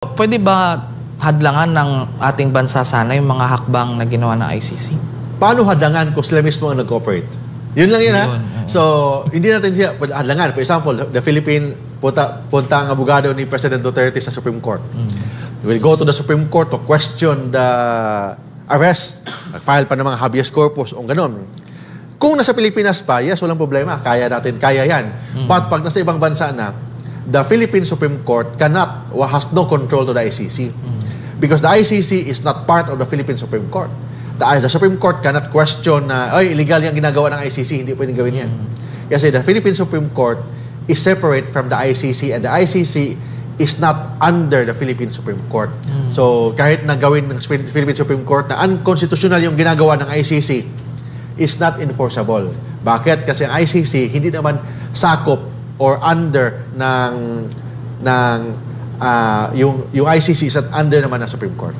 Pwede ba hadlangan ng ating bansa sana yung mga hakbang na ginawa ng ICC? Paano hadlangan kung sila mismo ang nag-cooperate? Yun lang yun, ha? So, hindi natin siya hadlangan. For example, the Philippine punta ang abogado ni President Duterte sa Supreme Court. We'll go to the Supreme Court to question the arrest. Nag-file pa ng mga habeas corpus o ganon. Kung nasa Pilipinas pa, yes, walang problema. Kaya natin, kaya yan. But pag nasa ibang bansa na, the Philippine Supreme Court cannot or has no control to the ICC. Because the ICC is not part of the Philippine Supreme Court. The Supreme Court cannot question na, ay, illegal yung ginagawa ng ICC, hindi pwedeng gawin yan. Kasi the Philippine Supreme Court is separate from the ICC and the ICC is not under the Philippine Supreme Court. So, kahit na gawin ng Philippine Supreme Court na unconstitutional yung ginagawa ng ICC, is not enforceable. Bakit? Kasi ang ICC hindi naman sakop or under yung ICC is under naman ng Supreme Court.